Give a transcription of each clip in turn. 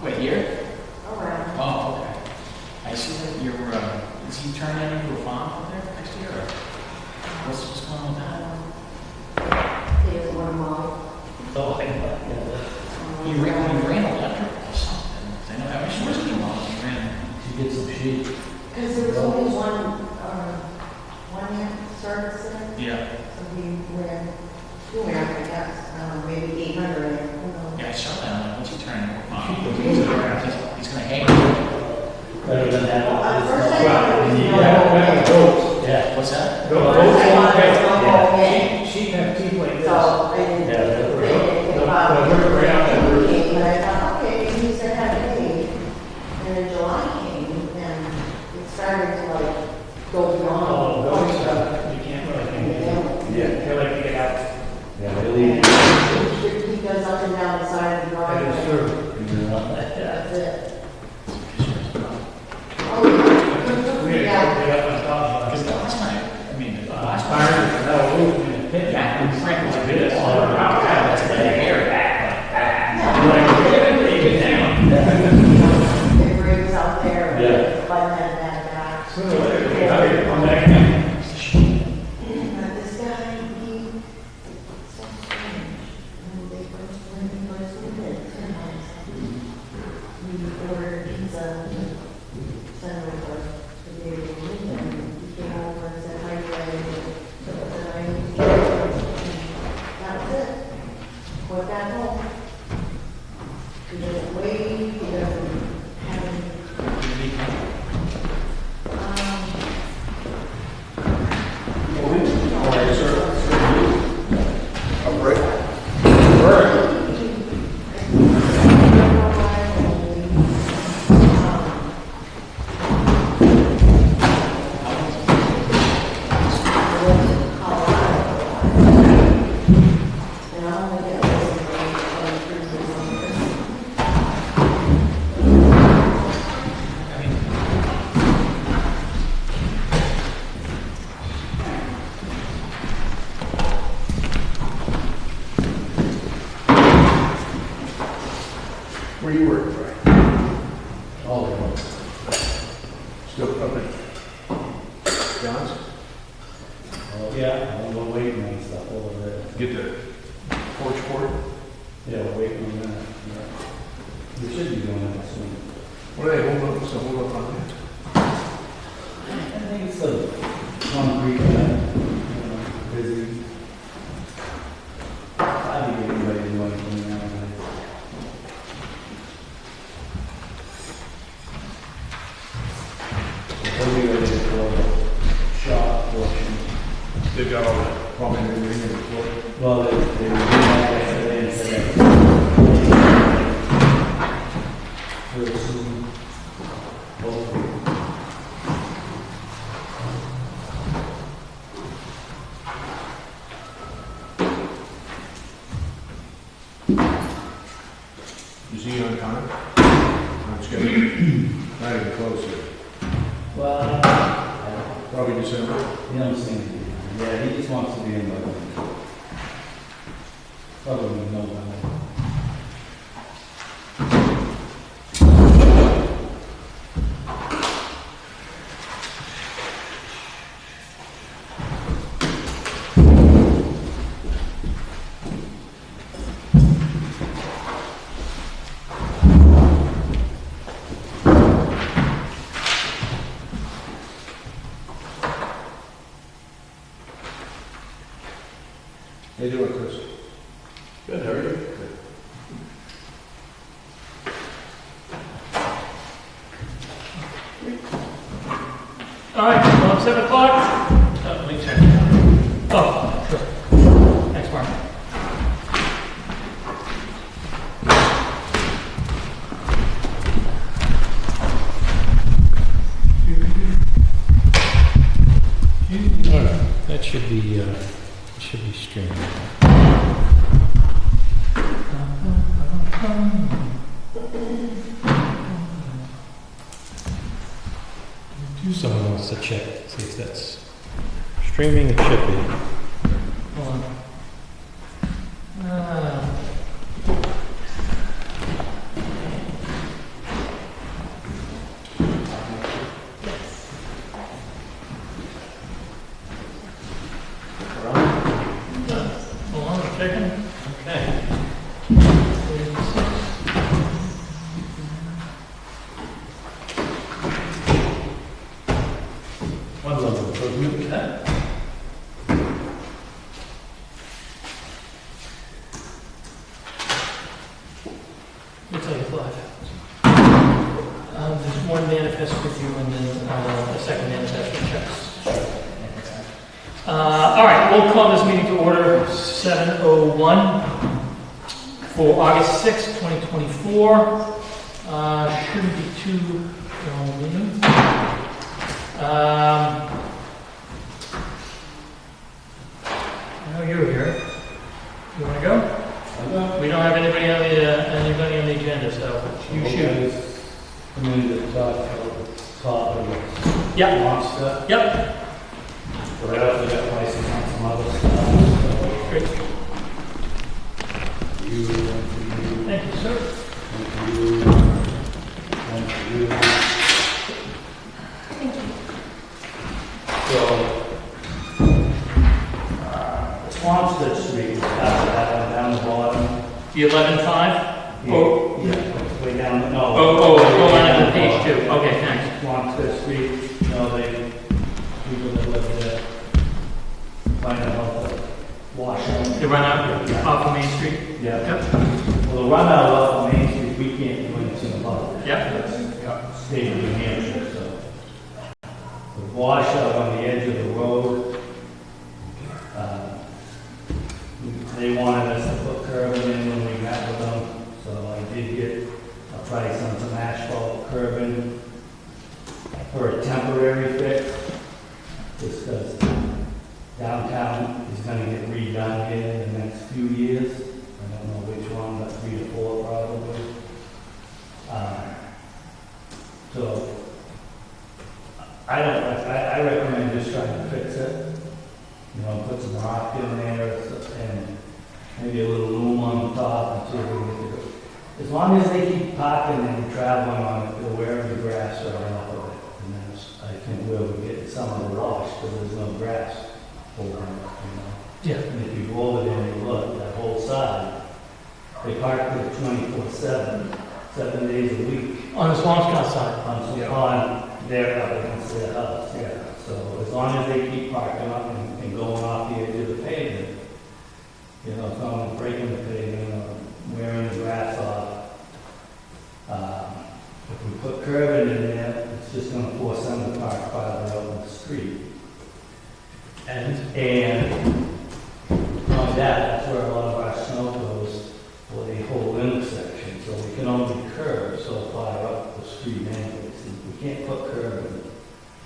Wait, here? around. Oh, okay. I see that you're, is he turning that into a farm up there next year, or what's going on with that? There's one mile. Oh, I know, yeah. You ran electrical or something. I know, I wish it was long, you ran. She gets some sheep. Because there was only one service there, Yeah. so we ran two amp, I guess, maybe 800, who knows? Yeah, I saw that, I'm like, what's he turning into a farm? Sheep. He's gonna hang. Better than that. Well, at first I Well, thought it was yeah, no. yeah. What's that? Go First I thought it was Yeah. no whole thing, Sheep have teeth like this. so I didn't Yeah, they're think real. anything about it. They're right out that route. But I thought, okay, he said have a date, and then July came, and it started to like go beyond. Oh, those stuff, you can't really think of. Yeah. They like to get out. Yeah, really. He goes up and down the side of the That driveway. is true. That's it. Oh, We yeah. had to get up on top of Because it. last night, I mean, last Fire, night, that roof in the pit. yeah, Frank was a bit, It's all all around. around, that's a big area. Take it down. The rigs out there, Yeah. but then that back. So, come back in. But this guy, he, so strange. When they first, when he first moved in, we ordered pizza, sent over to be able to move in. He came over and said, how you doing? And I need to get it. That was it. Went back home. He doesn't wait, he doesn't have any, All right, sir. Up right. Where you working, Brian? All of them. Still up at John's? Yeah, we're waiting on stuff over there. Get the porch for it? Yeah, we're waiting on that. Yeah. We should be doing that soon. What are they holding up, so hold up on that? I think it's the concrete, busy. I'll be getting ready to do anything now. We'll be ready for the shop portion. They've got all that plumbing and everything in the floor. Well, they were doing that yesterday and said that. Real soon. Hopefully. You see it on time? On schedule? Not even close yet. Well, Probably December. you understand. Yeah, he just wants to be in the. Probably November. How you doing, Chris? Good, how are you? Good. All right, well, 7 o'clock. Let me check it out. Oh, sure. Thanks, Mark. All right, that should be streaming. Someone wants to check, see if that's streaming. It should be. Hold on. Looks like it's live. There's one manifest with you and then a second manifest with checks. All right, we'll call this meeting to order 7:01 for August 6th, 2024. Shouldn't be too long meeting. I know you're here. You want to go? We don't have anybody on the agenda, so you should. Come in to talk about the top of the Yep, monster. yep. But I also got prices on some other stuff. Great. You, one for you, Thank you, sir. one for you, one for you. So, Swampstead Street, that one down the bottom. The 11.5? Oh. Yeah, way down, no. Oh, go on to page 2. Okay, thanks. Swampstead Street, no, people that live there find out how to wash out. They run out off of Main Street? Yeah. Yep. Well, the run out off of Main Street, we can't do anything about it. Yep. That's state of New Hampshire, so. The washout on the edge of the road, they wanted us to put curbing in when we met with them, so I did get a price on some asphalt curbing for a temporary fix, just because downtown is gonna get redone here in the next few years. I don't know which one, but 3 to 4 probably. So I recommend just trying to fix it. You know, put some rock in there and maybe a little loom on the top and see if we can get it. As long as they keep parking and traveling on it, they'll wear the grass right off of it. And then I think we'll get some of the wash because there's no grass over it, you know. Yeah. And if you go over there and you look, that whole side, they park there 24/7, 7 days a week. On the Swampscott side? On their, up against their house, yeah. So as long as they keep parking up and going off the edge of the pavement, you know, if someone's breaking the pavement or wearing the grass off, if we put curbing in there, it's just gonna force them to park farther out in the street. And not that's where a lot of our snow goes, for the whole intersection, so we can only curb so far up the street anyways. We can't put curbing,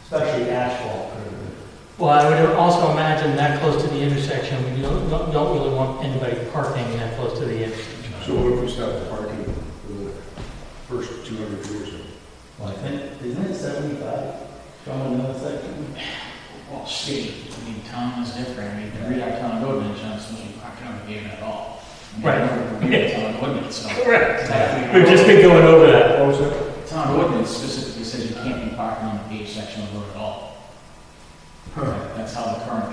especially asphalt curbing. Well, I would also imagine that close to the intersection, we don't really want anybody parking that close to the intersection. So what if we stop the parking for the first 200 years? Well, I think, isn't it 75 from another section? Well, state, I mean, town is different. I mean, you read our town ordinance, you're not supposed to be parking on the pavement at all. I mean, Right. We read the town ordinance, so. Correct. Exactly. We've just been going over that. What was that? Town ordinance specifically says you can't be parking on the paved section of the road at all. That's how the current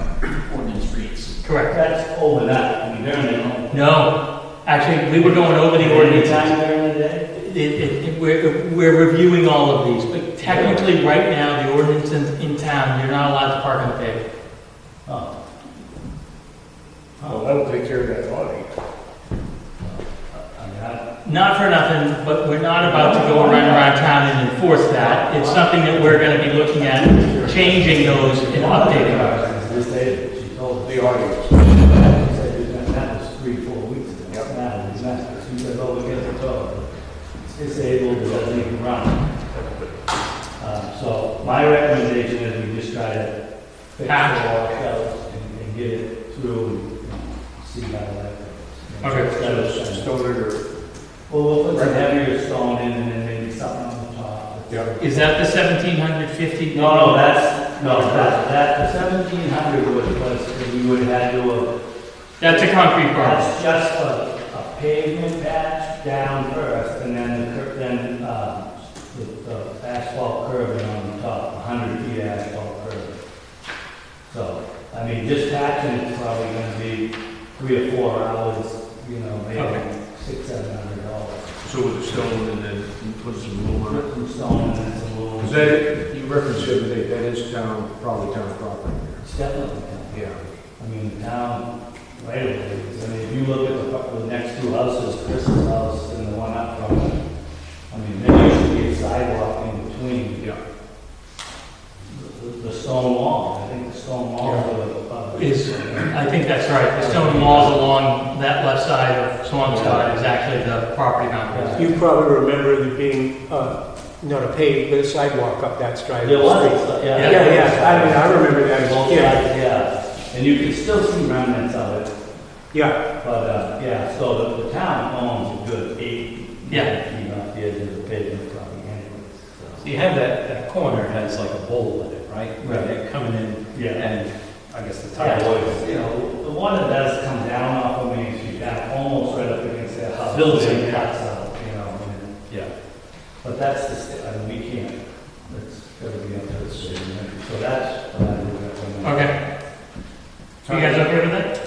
ordinance reads. Correct. That's overnight, I mean, during the. No, actually, we were going over the ordinance. Time during the day? We're reviewing all of these, but technically, right now, the ordinance in town, you're not allowed to park on the pavement. Oh. Well, that'll take care of that body. I mean, Not for nothing, but we're not about to go around town and enforce that. It's something that we're gonna be looking at, changing those and updating those. This day, she told us. The audience. She said that was 3-4 weeks ago. Now, it's not, she said, oh, we get the dog. It's disabled, it doesn't even run. So my recommendation is we just try to fix the washouts and get it through and see how that goes. Okay. Stone it or, Well, we'll put some heavier stone in and then maybe something on the top. yeah. Is that the 1,750? No, that, the 1,700 was, we would have to, That's a concrete part. that's just a pavement patch down first, and then the asphalt curbing on the top, 100 feet asphalt curbing. So, I mean, just patching it's probably gonna be 3 or 4 hours, you know, maybe Okay. $600-700. So with the stone and then you put some loom on it. Put some stone and then some little. Is that, you referenced the other day, that is town, probably town property It's definitely. there. I mean, the town right away, I mean, if you look at the next 2 houses, Chris's house and the one up from stone walls along that left side of Swampscott is actually the property boundary. You probably remember there being, not a paved, but a sidewalk up that stride There of the was, street. yeah. Yeah, I mean, I remember that as a Both kid. sides, yeah. And you can still see remnants of it. Yeah, But, yeah, so the town owns a good 8 Yeah. feet off the edge of the pavement probably anyways, so. You have that corner has like a bowl in it, right? Where Right. they're coming in, Yeah. and I guess the Yeah, tire you know, the water does come down off of Main Street, down almost right up against that house. Building. It cuts out, you know, and- Yeah. but that's I mean, we can't, it's gotta be up to the city, so that's what I would recommend. Okay. You guys okay with that?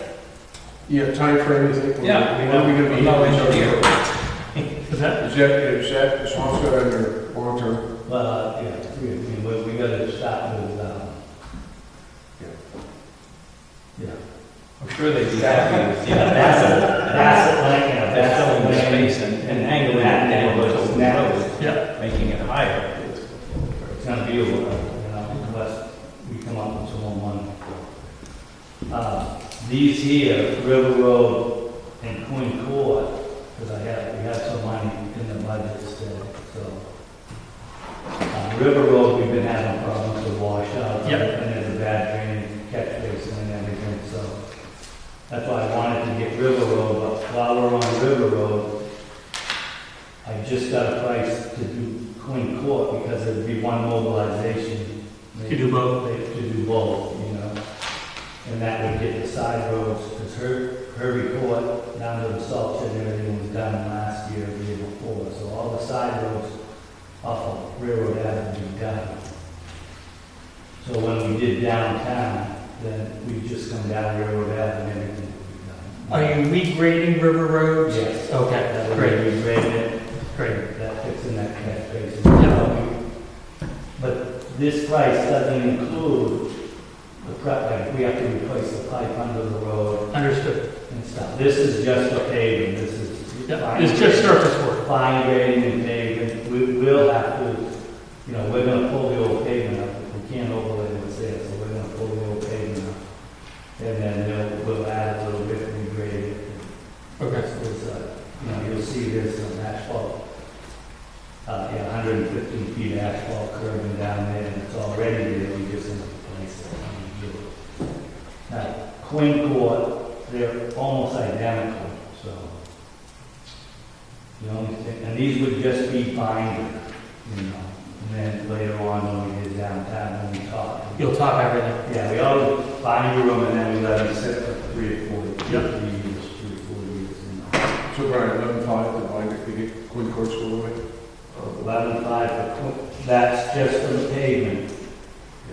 Yeah, timeframe, you think? Yeah. When are we gonna be? No engineer. Is that? Is that Swampscott under long term? Yeah, we gotta start with, yeah. I'm sure they'd be happy with, That's like, yeah, that's filling the land. space and angling that neighborhood Now, Yeah. making it higher. it's gonna be, you know, unless we come up with some more money. These here, River Road and Queen Court, because we have some money in the budget still, so. River Road, we've been having problems with washout. Yep. And there's a bad drainage catch basin and everything, so. That's why I wanted to get River Road, but while we're on River Road, I just got a price to do Queen Court because it'd be one mobilization. To do both? To do both, you know. And that would get the side roads, because her report down to the salt shed, everything was done last year, the year before. So all the side roads off of Railroad Avenue would be done. So when we did downtown, then we just come down Railroad Avenue and everything would be Are done. you regrading River Roads? Yes. Okay, That would great, be great. great. That fits in that catch basin. Yeah. But this price doesn't include the prep, like we have to replace the pipe under the road Understood. and stuff. This is just the paving, this is. Yeah, fine it's just grading. surface work. Fine grading and paving, we will have to, you know, we're gonna pull the old pavement up, we can't overlay what's there, so we're gonna pull the old pavement up. And then we'll add a little bit, regrade it. Okay. So it's, you know, you'll see this on asphalt. Yeah, 115 feet of asphalt curving down there, and it's already there, we just have to place it. Now, Queen Court, they're almost identical, so. The only thing, and these would just be binder, you know, and then later on when we get downtown, when we talk. You'll top everything. Yeah, we always bind them and then we let them sit for 3 or 4 Yep. years, 3 or 4 years, you know. So Brian, 11.5, the line, to get Queen Court School away? 11.5, that's just for the pavement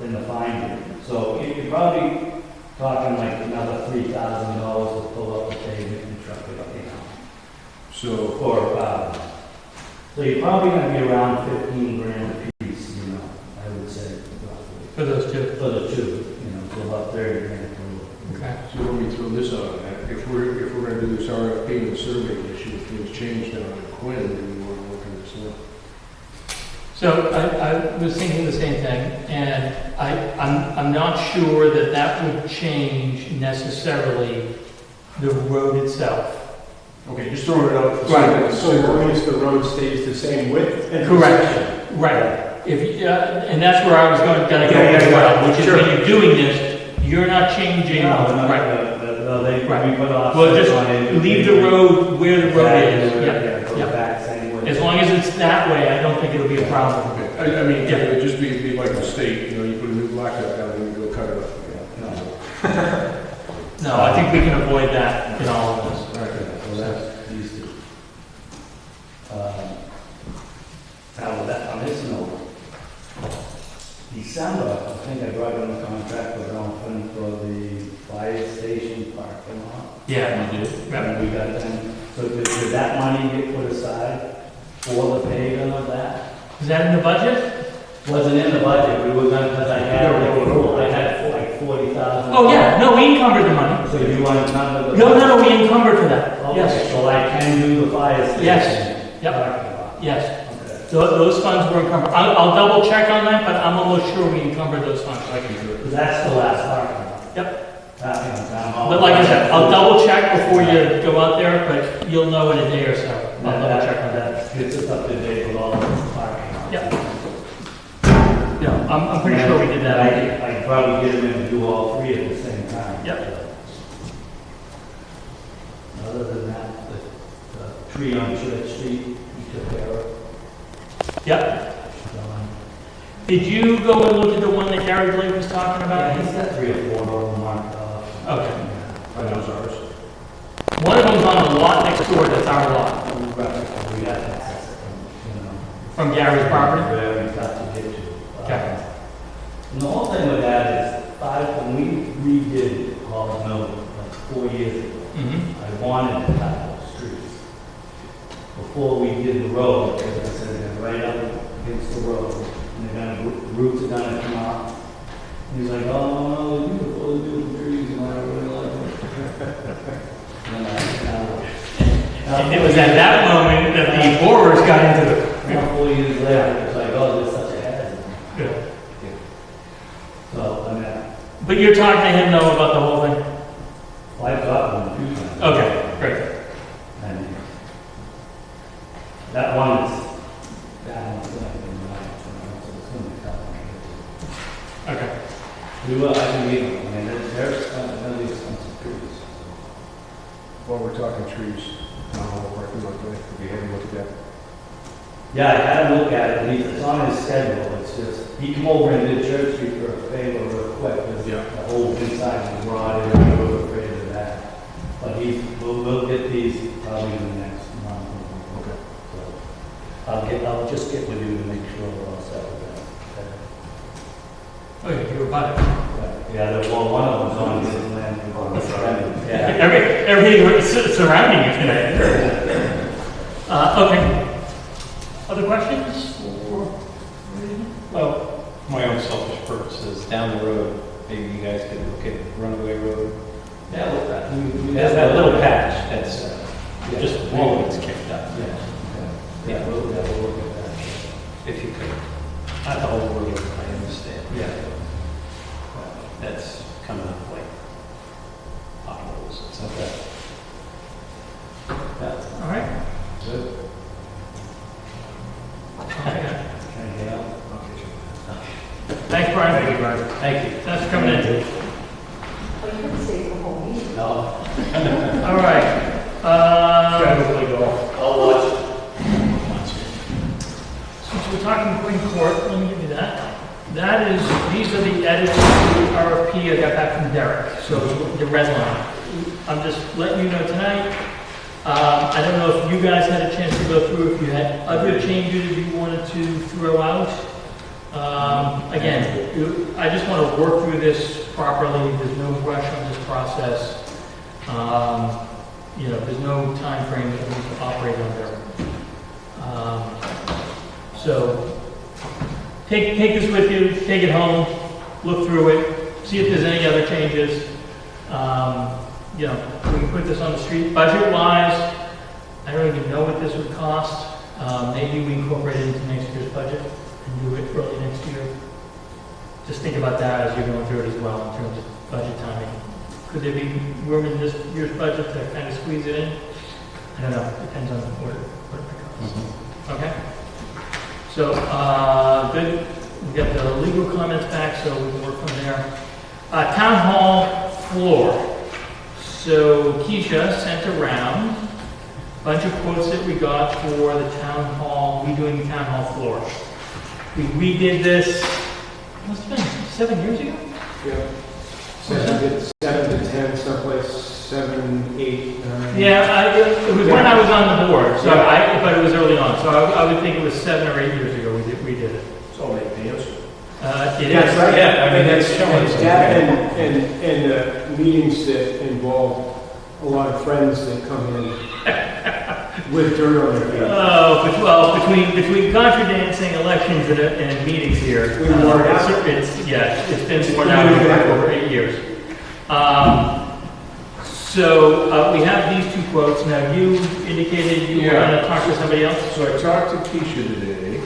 and the binder. So you're probably talking like another $3,000 to pull up the pavement and truck it up, you know. So, So you're probably gonna be around 15 grand a piece, you know, I would say, roughly. For those two. For the two, you know, so about 30 grand per Okay. so when we throw this on, if we're gonna do this RFP and survey issue, if things change down in Quinn, then we wanna look at this one. So I was thinking the same thing, and I'm not sure that that would change necessarily the road itself. Okay, just throwing it out. so long as the road stays the same width. and Correct. section. Right. If, and that's where I was gonna go Yeah, as well, yeah, which is sure. when you're doing this, you're not changing. No, no, Right. no, they, Right. we put off. Well, just leave the road where the road is. Yeah, Yep. go Yep. back same way. As long as it's that way, I don't think it'll be a problem. Okay, I mean, Yeah. it'd just be like the state, you know, you put a new blacktop down and you go cut it up. No. No, I think we can avoid that in all of this. Okay, so that's these two. Now, that, on this note, December, I think I brought in a contract with Ron for the fire station parking lot. Yeah, you do. Yep. And we got them, so did that money get put aside for the paving of that? Is that in the budget? Wasn't in the budget, we were gonna, because I had like 40,000. Oh, yeah, no, we encumbered the money. So you want to come to the? No, we encumbered for that. Okay, Yes, so I can do the fire station? Yes. Yep. Parking lot. yes. Okay. Those funds were encumbered. I'll double check on that, but I'm almost sure we encumbered those funds. I can do it. Because that's the last parking lot. Yep. Town hall. But like I said, I'll double check before you go out there, but you'll know in a day or so. I'll double check on that. Gets us up to date with all the parking. Yep. Yeah, I'm pretty sure we did that. I could probably get them in to do all three at the same time. Yep. Other than that, the tree on Church Street, we took care of. Yep. Did you go and look at the one that Gary Blake was talking about? Yeah, he's got 3 or 4 of them marked off. Okay. I know it's ours. One of them's on the lot next door, that's our lot, We got access, you know. from Gary's property. Where we got to get to. Okay. And the whole thing with that is, when we redid Hall Mill like 4 years ago, Mm-hmm. I wanted to cut those streets. Before we did the road, because I said, they're right up against the road, and they're gonna, roots are gonna come out. And he's like, oh, no, they're beautiful, they're beautiful trees, and I really like them. And And it was at that moment that the borers got into the. Now, 4 years later, it's like, oh, there's such a hazard. Yeah. So, I mean, But you're talking to him though about the whole thing? well, I've got one a few times. Okay, great. And that one is, that one's like, so it's gonna be tough. Okay. We will, I can leave them, I mean, they're expensive, really expensive trees. While we're talking trees, parking lot, have you had a look at that? Yeah, I had him look at it, and it's on his schedule, it's just, he come over and did Church Street for a favor real quick, because Yeah. the whole inside was rotted, and I was afraid of that. But we'll get these probably in the next month. Okay. So, I'll just get with you to make sure we're all set with that. Oh, yeah, you were about it. Yeah, one of them's on his land. Yeah. Everything surrounding it today. Okay. Other questions? Well, my own selfish purposes, down the road, maybe you guys could look at Runaway Road. Yeah, look at that. There's that little patch that's just the wall that's kicked up. Yeah, we'll look at that. If you could. Not the whole road, I understand. Yeah. That's coming up like potholes. It's okay. Yeah. All right. Good. Okay. Anything else? Thanks, Brian. Thank you, Brian. Thank you. Thanks for coming in. Oh, you could stay the whole meeting. No. All right. I'll watch it. Since we're talking Queen Court, let me give you that. That is, these are the edits to the RFP I got back from Derek, so the red line. I'm just letting you know tonight. I don't know if you guys had a chance to go through, if you had other changes you wanted to throw out. Again, I just want to work through this properly. There's no rush on this process. You know, there's no time frame that we can operate under. So take this with you, take it home, look through it, see if there's any other changes. You know, we can put this on the street. Budget-wise, I don't even know what this would cost. Maybe we incorporate it into next year's budget and do it early next year. Just think about that as you're going through it as well in terms of budget timing. Could there be room in this year's budget to kind of squeeze it in? I don't know, depends on what it becomes. Okay? So, good. We got the legal comments back, so we can work from there. Town hall floor. So Keisha sent around a bunch of quotes that we got for the town hall, redoing the town hall floor. We redid this, must have been 7 years ago? Yeah. 7 to 10, someplace 7, 8, 9. Yeah, it was when I was on the board, so but it was early on, so I would think it was 7 or 8 years ago we did it. It's all made advance. It That's is. right. Yeah, I mean, that's showing. That and meetings that involve a lot of friends that come in with dirt on their feet. Well, between contra dancing, elections, and meetings here, We wore it out. it's been more now for over 8 years. So we have these 2 quotes. Now, you indicated you were Yeah. going to talk to somebody else? So I talked to Keisha today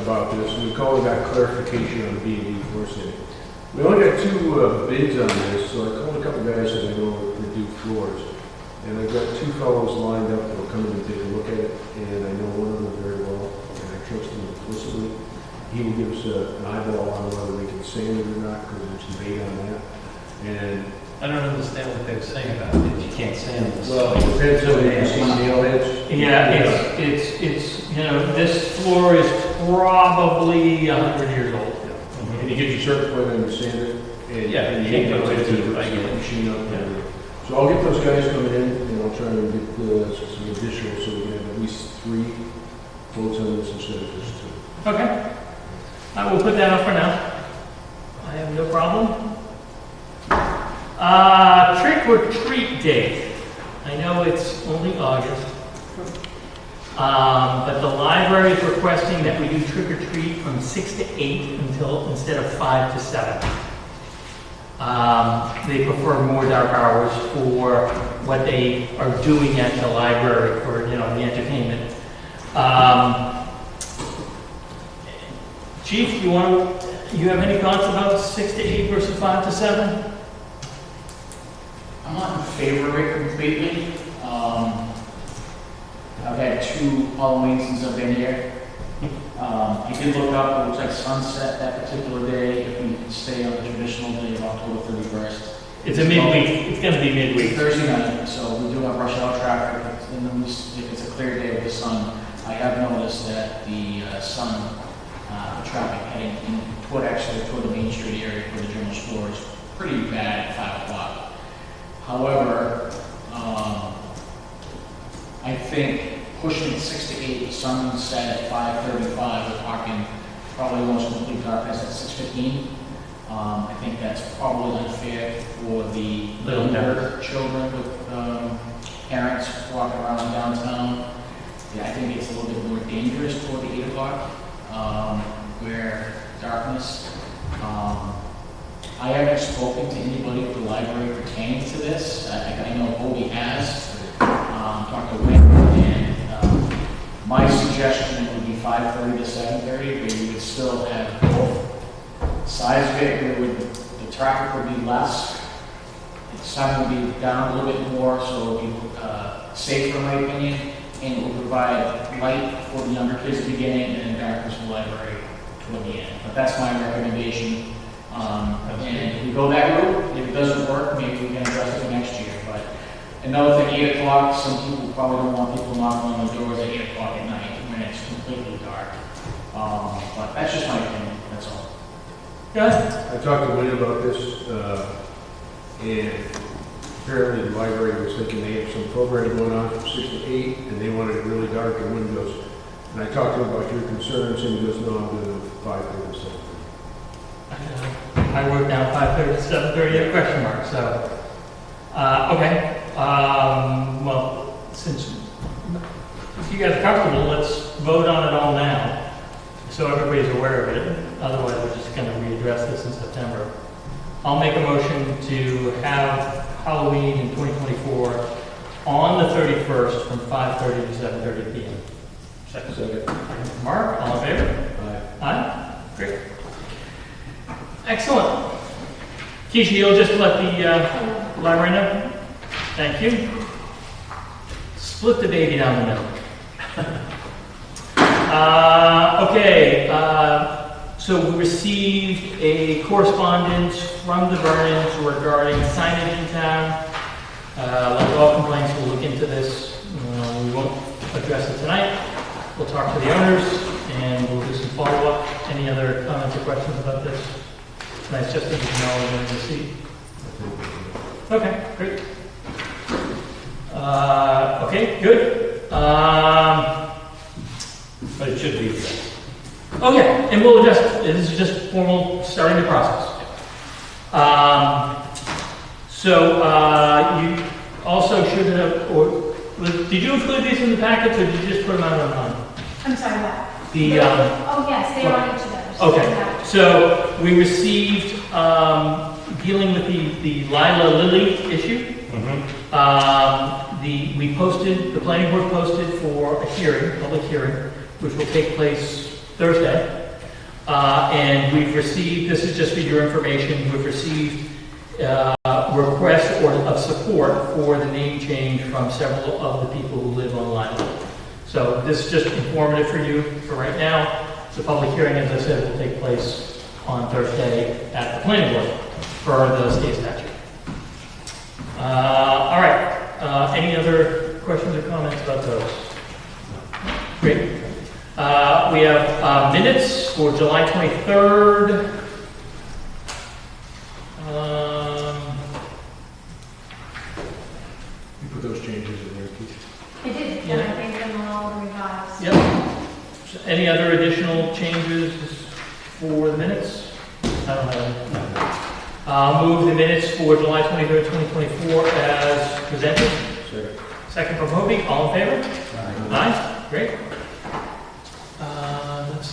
about this, and we called that clarification on B&B Forest City. We only got 2 bids on this, so I called a couple guys that I know that do floors. And I've got 2 fellows lined up that'll come in and take a look at it, and I know one of them very well, and I trust him implicitly. He will give us an eyeball on whether we can sand it or not, because there's debate on that. And, I don't understand what they're saying about it. You can't sand this. well, it depends on the nail heads. Yeah, it's, you know, this floor is probably 100 years old. And you get your certified when you sand it, and Yeah, and you you can't get go those too deep, I get it. machine up. And so I'll get those guys coming in, and I'll try and get some additional, so we can have at least 3 votes on this instead of just 2. Okay. I will put that up for now. I have no problem. Trick or treat date. I know it's only August. But the library is requesting that we do trick or treat from 6 to 8 instead of 5 to 7. They prefer more dark hours for what they are doing at the library for, you know, the entertainment. Chief, you have any thoughts about 6 to 8 versus 5 to 7? I'm not in favor of it completely. I've had 2 Halloweens since I've been here. I did look up, it looks like sunset that particular day, if we can stay on the traditional day of October 31st. It's a midweek, it's gonna be It's midweek. Thursday night, so we do have rush hour traffic, and then if it's a clear day with the sun, I have noticed that the sun, traffic heading in toward the Main Street area for the general store is pretty bad at 5 o'clock. However, I think pushing it 6 to 8, the sun set at 5:35, we're talking probably almost complete darkness at 6:15. I think that's probably unfair for the younger children with parents walking around downtown. Yeah, I think it's a little bit more dangerous toward the 8 o'clock, where darkness. I haven't spoken to anybody at the library pertaining to this. I know Obi has, talked to Wayne, and my suggestion would be 5:30 to 7:30, where you would still have both sides of it, where the traffic would be less, the sun would be down a little bit more, so it would be safer in my opinion, and it would provide light for the younger kids at the beginning and then darkness for the library toward the end. But that's my recommendation. And if we go that route, if it doesn't work, maybe we can address it next year. But another thing, 8 o'clock, some people probably don't want people knocking on the doors at 8 o'clock at night when it's completely dark. But that's just my opinion, that's all. Yeah, I talked to Wayne about this, and apparently the library was thinking they had some programming going on from 6 to 8, and they wanted it really dark in windows. And I talked to him about your concerns, and he goes, no, I'm good with 5:30 to 7:30. I wrote down 5:30 to 7:30, a question mark, so, okay. Well, since, if you guys are comfortable, let's vote on it all now, so everybody's aware of it. Otherwise, we're just gonna readdress this in September. I'll make a motion to have Halloween in 2024 on the 31st from 5:30 to 7:30 p.m. Second. Mark, all in favor? Aye? Great. Excellent. Keisha, you'll just let the library know? Thank you. Split the baby down the middle. Okay, so we received a correspondence from the Vernons regarding signage in town. Like all complaints, we'll look into this. We won't address it tonight. We'll talk to the owners and we'll do some follow-up. Any other comments or questions about this? Nice, just to acknowledge and receipt. Okay, great. Okay, good. But it should be addressed. Okay, and we'll adjust. This is just formal starting the process. You also should have, or did you include these in the packets, or did you just put them out online? I'm sorry, what? The Oh, yes, they are on each of those. okay. So we received dealing with the Lila Lilly issue. We posted, the planning board posted for a hearing, public hearing, which will take place Thursday. And we've received, this is just for your information, we've received requests of support for the name change from several of the people who live on Lime Road. So this is just informative for you for right now. The public hearing, as I said, will take place on Thursday at the planning board for the state statute. All right. Any other questions or comments about those? Great. We have minutes for July 23rd. You put those changes in there, Keith? I did, and I think them all revised. Yep. Any other additional changes for the minutes? I don't have any. I'll move the minutes for July 23rd, 2024 as presented. Second. Second from Hobie, all in favor? Aye. Great. That's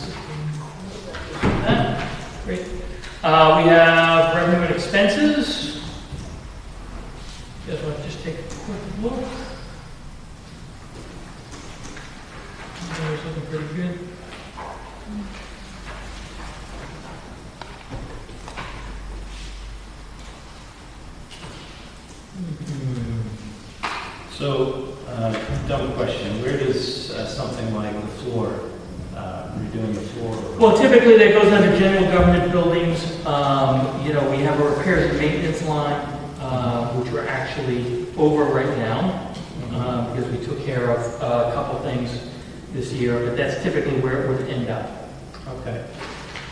that. Great. We have revenue and expenses. You guys want to just take a quick look? It's looking pretty good. So, dumb question, where does something like the floor, redoing the floor? Well, typically that goes under general government buildings. You know, we have a repairs and maintenance line, which we're actually over right now, because we took care of a couple things this year, but that's typically where it would end up. Okay.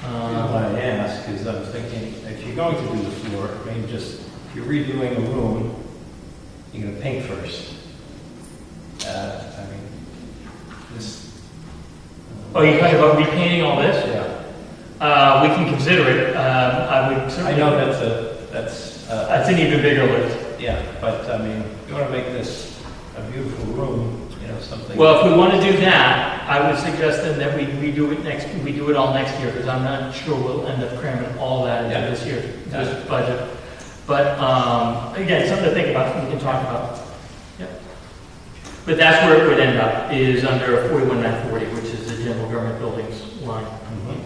Why I ask is I was thinking, if you're going to do the floor, maybe just, if you're redoing a room, you're gonna paint first. I mean, this. Oh, you're talking about repainting all this? Yeah. We can consider it. I would I certainly. know that's That's an even bigger lift. yeah, but I mean, if you wanna make this a beautiful room, you know, something. Well, if we want to do that, I would suggest then that we do it all next year, because I'm not sure we'll end up cramming all that into Yeah. this year, this budget. But, again, something to think about, we can talk about. Yep. But that's where it would end up, is under 41,940, which is the general government buildings line. Mhm.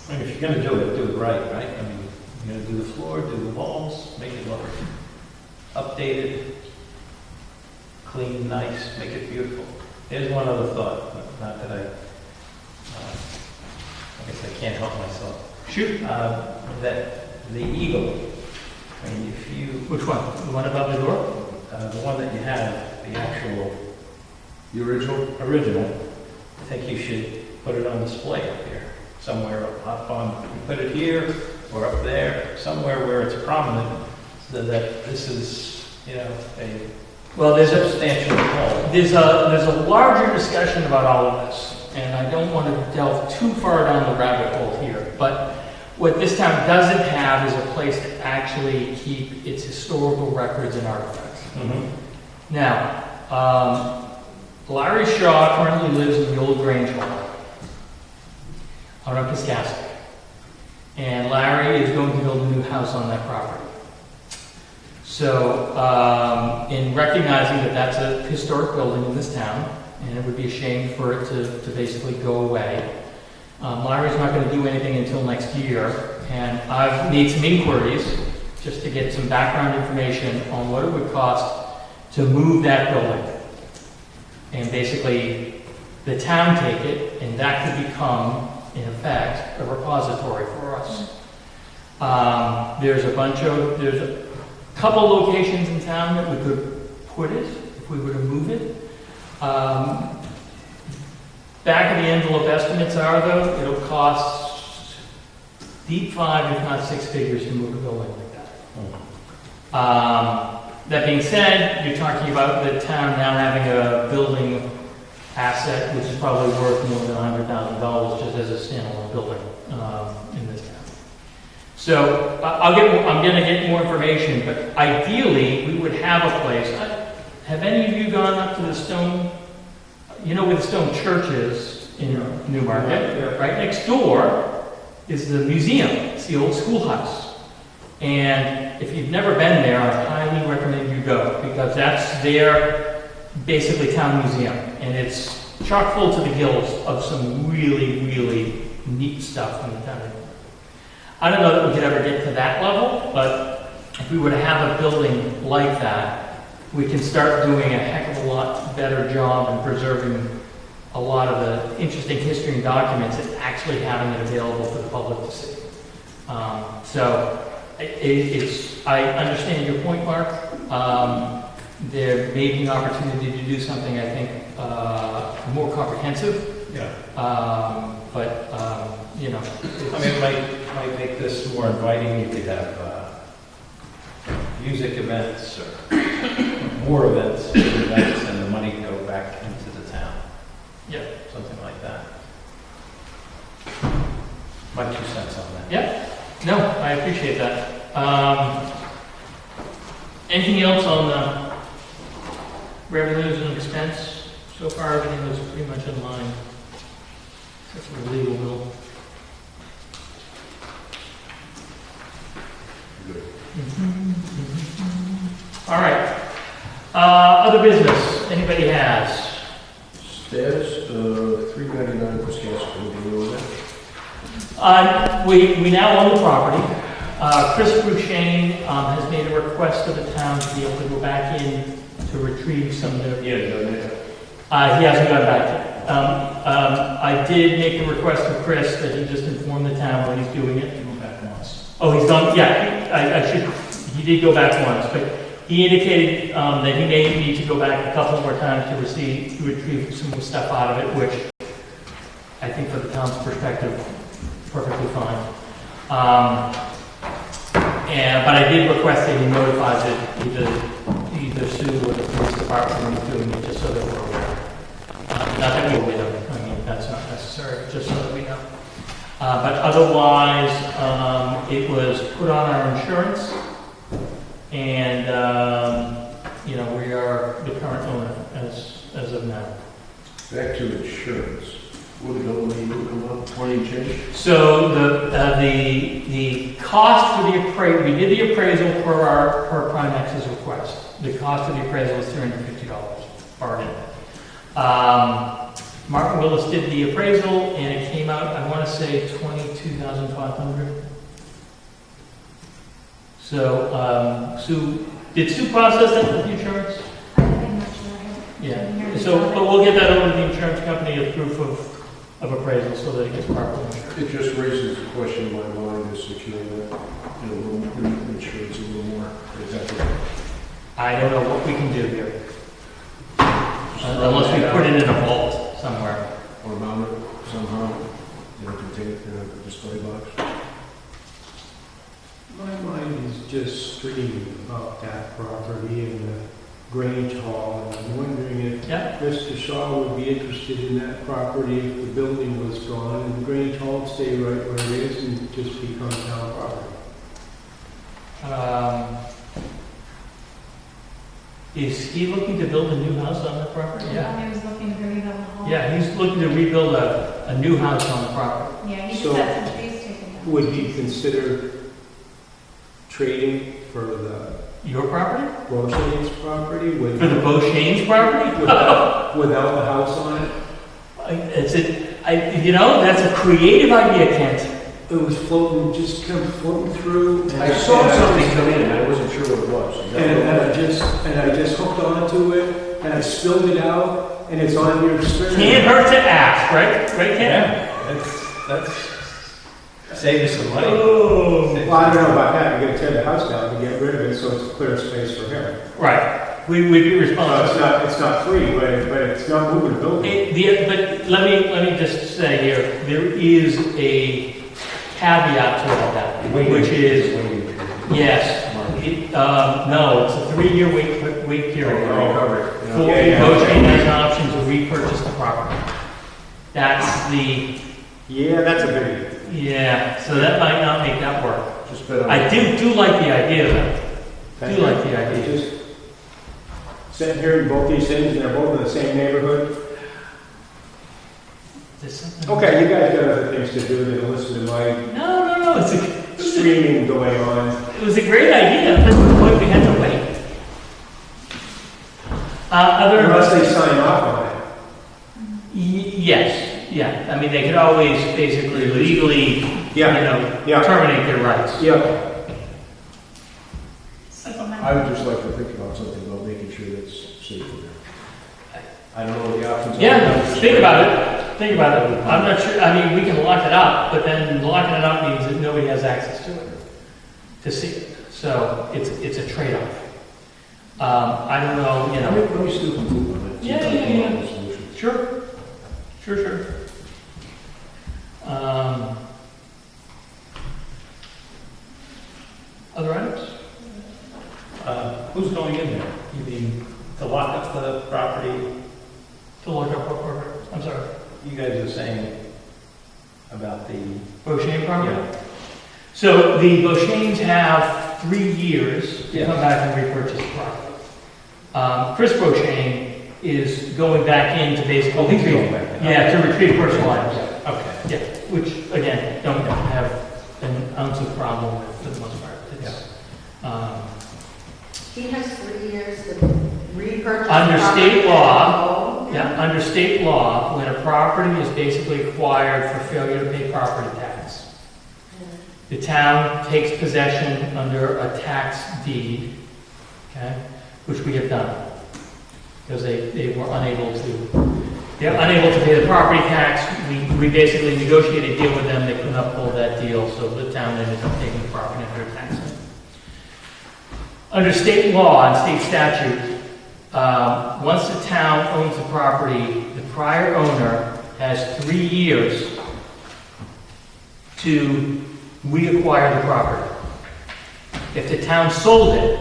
I mean, if you're gonna do it right, right? I mean, you're gonna do the floor, do the walls, make it look updated, clean, nice, make it beautiful. Here's one other thought, not that I guess I can't help myself. Shoot. That the eagle, I mean, if you, Which one? The one above the door? the one that you have, the actual The original? original, I think you should put it on display up here, somewhere up on, you put it here or up there, somewhere where it's prominent, so that this is, you know, a Well, there's a, substantial wall. There's a larger discussion about all of this, and I don't want to delve too far down the rabbit hole here, but what this town doesn't have is a place to actually keep its historical records and artifacts. Mhm. Now, Larry Shaw currently lives in the old Grange Hall out on Piscasset, and Larry is going to build a new house on that property. So, in recognizing that that's a historic building in this town, and it would be a shame for it to basically go away, Larry's not going to do anything until next year, and I've made some inquiries just to get some background information on what it would cost to move that building. And basically, the town take it, and that could become, in effect, a repository for us. There's a couple locations in town that we could put it, if we were to move it. Back of the envelope estimates are, though, it'll cost deep five, if not six figures, to move a building like that. That being said, you're talking about the town now having a building asset, which is probably worth more than $100,000 just as a standalone building in this town. So I'm going to get more information, but ideally, we would have a place. Have any of you gone up to the Stone, you know where the Stone Church is in Newmarket? Yeah. Right next door is the museum. It's the old schoolhouse. And if you've never been there, I highly recommend you go, because that's their, basically, town museum. And it's chock full to the gills of some really, really neat stuff from the town. I don't know that we could ever get to that level, but if we were to have a building like that, we can start doing a heck of a lot better job in preserving a lot of the interesting history and documents and actually having it available for the public to see. I understand your point, Mark. There may be an opportunity to do something, I think, more comprehensive. Yeah. You know. I mean, it might make this more inviting. You could have music events or more events, and the money could go back into the town. Yeah. Something like that. My 2 cents on that. Yeah. No, I appreciate that. Anything else on the revenues and expense? So far, everything was pretty much in line, except for the legal bill. Good. All right. Other business, anybody has? Status, $3.99 for Wisconsin, do you know that? We now own the property. Chris Bouchain has made a request of the town to be able to go back in to retrieve some of the... Yeah, he hasn't gone back yet. I did make a request to Chris that he just inform the town when he's doing it. He went back once. Oh, he's gone, yeah, he did go back once, but he indicated that he may need to go back a couple more times to retrieve some of the stuff out of it, which I think for the town's perspective, perfectly fine. But I did request that he notifies it, either Sue or the police department when he's doing it, just so that we're aware. Not that we're aware, I mean, that's not necessary, just so that we know. But otherwise, it was put on our insurance, and, we are the current owner as of now. Back to insurance. What did it come up? 20 change? So the cost for the appraisal, we did the appraisal per Primex's request. The cost of the appraisal was $350 bargain. Martin Willis did the appraisal, and it came out, I want to say, $22,500. So, did Sue process that with the insurance? I'm not sure. Yeah. So, but we'll get that over to the insurance company as proof of appraisal so that it gets properly insured. It just raises the question in my mind is securing that, insurance a little more. Exactly. I don't know what we can do here. Unless we put it in a vault somewhere. Or mount it somehow, contain it in a display box. My mind is just streaming about that property and the Grange Hall, and I'm wondering if Yeah. Mr. Shaw would be interested in that property if the building was gone and the Grange Hall stay right where it is and just become town property. Is he looking to build a new house on the property? He was looking to rebuild the hall. Yeah, he's looking to rebuild a new house on the property. Yeah, he So- just had some trees taken down. Would he consider trading for Your property? the Rochelle's property For the Beauchamps property? without the house on it? That's a creative idea, Kent. It was floating, just kind of floating through. I saw something come in and I wasn't sure what it was. Is that And I just hooked onto it, and I spilled it out, and it's on your screen. Can't hurt to ask, right? Right, Kent? Yeah, that's save you some money. Oh. Well, I don't know about that, you're gonna tear the house down and get rid of it, so it's clear space for him. Right. We'd be So responsible. it's not free, but it's not moving the building. But let me just say here, there is a caveat to all that, which is, yes, no, it's a 3-year wait period. covered? Beauchamp has an option to repurchase the property. That's the, Yeah, that's a big. yeah, so that might not make that work. Just bet on. I do like the idea though. Do like the idea. Just sitting here in both these things, and they're both in the same neighborhood. There's something- Okay, you guys got other things to do than listen to my No, it's a streaming going on. It was a great idea, but we had to wait. Unless they sign off on it. Yes, yeah, I mean, they could always basically legally, Yeah. terminate their rights. Yeah. I would just like to think about something about making sure that's safe for them. I don't know what the options are. Yeah, think about it, I'm not sure, I mean, we can lock it up, but then locking it up means that nobody has access to it, to see it, so it's a trade-off. I don't know, Let me still conclude on it. Yeah. Solution. Sure. Other items? Who's going in there? You mean to lock up the property? To look up what program? I'm sorry. You guys are saying about the... Beauchene program? So the Beauchenes have 3 years to come back and repurchase the property. Chris Beauchene is going back in to basically... Oh, he's going back in. Yeah, to retrieve personal items. Okay. Yeah, which, again, don't have an ounce of problem with for the most part. He has 3 years to repurchase. Under property state that law, he owns. Yeah, under state law, when a property is basically acquired for failure to pay property tax, the town takes possession under a tax deed, okay, which we have done. Because they were unable to pay the property tax. We basically negotiated a deal with them, they couldn't uphold that deal, so the town ended up taking the property under tax. Under state law and state statute, once the town owns the property, the prior owner has 3 years to reacquire the property. If the town sold it,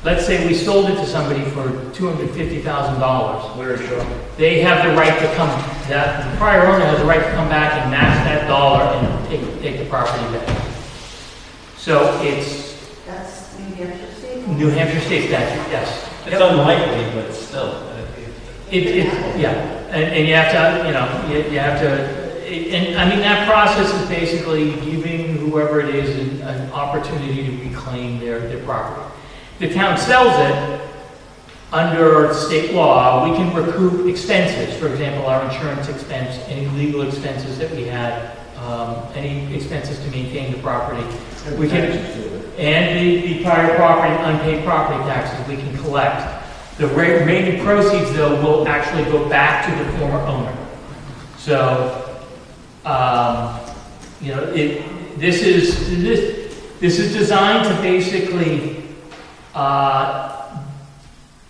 let's say we sold it to somebody for $250,000, Where is your? they have the right to come, the prior owner has the right to come back and match that dollar and take the property back. So it's That's New Hampshire State. New Hampshire state statute, yes. It's unlikely, but still. And you have to, you have to, and I mean, that process is basically giving whoever it is an opportunity to reclaim their property. If the town sells it, under state law, we can recoup expenses. For example, our insurance expense, any legal expenses that we had, any expenses to maintain the property. We can, and the prior property, unpaid property taxes, we can collect. The remaining proceeds, though, will actually go back to the former owner. So, this is designed to basically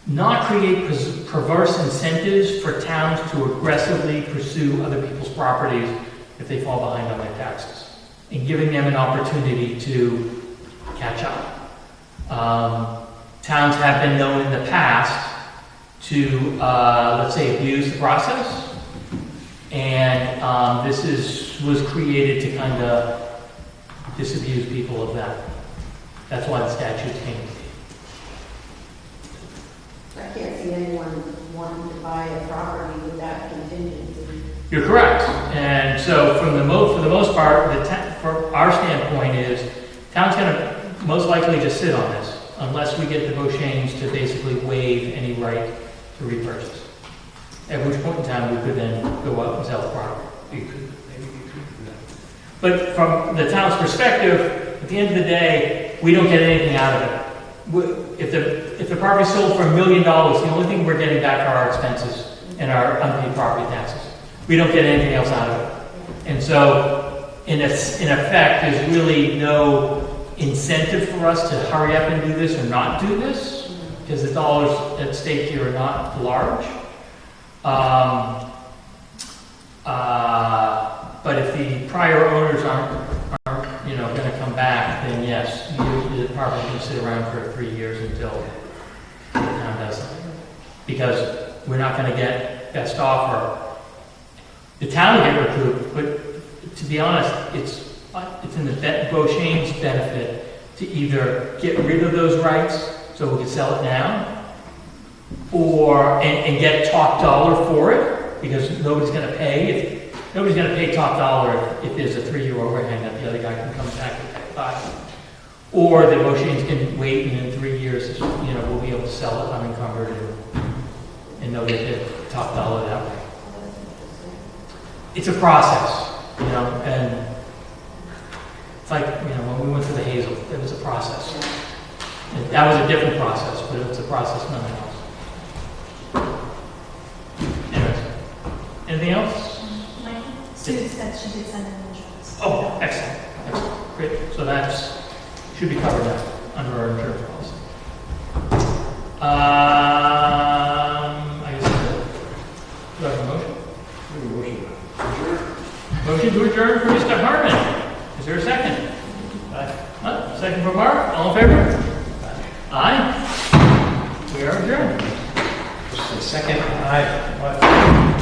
not create perverse incentives for towns to aggressively pursue other people's properties if they fall behind on their taxes, and giving them an opportunity to catch up. Towns have been known in the past to, let's say, abuse the process, and this was created to kind of disabuse people of that. That's why the statute came. I can't see anyone wanting to buy a property with that contingency. You're correct. And so for the most part, for our standpoint is, town's going to most likely just sit on this unless we get the Beauchenes to basically waive any right to repurchase. At which point in time, we could then go out and sell the property. Maybe you could do that. But from the town's perspective, at the end of the day, we don't get anything out of it. If the property's sold for $1 million, the only thing we're getting back are our expenses and our unpaid property taxes. We don't get anything else out of it. And so, in effect, there's really no incentive for us to hurry up and do this or not do this, because the dollars at stake here are not large. But if the prior owners aren't going to come back, then yes, the property can sit around for 3 years until the town does something. Because we're not going to get best offer. The town will get recouped, but to be honest, it's in the Beauchene's benefit to either get rid of those rights so we can sell it now, and get top dollar for it, because nobody's going to pay. Nobody's going to pay top dollar if there's a 3-year overhang that the other guy can come back and pay 5. Or the Mosheens can wait and in 3 years, we'll be able to sell it unencumbered and they'll get their top dollar that way. It's a process, and it's like, when we went to the Hazel, it was a process. And that was a different process, but it's a process nonetheless. Anyways, anything else? Sue said she did send an insurance. Oh, excellent, great. So that's, should be covered now, under our insurance policy. I guess that's it. Do I have a motion? Motion to adjourn for Mr. Harmon. Is there a second? Aye. Second for Mark. All in favor? Aye. We are adjourned. Just a second. Aye. What?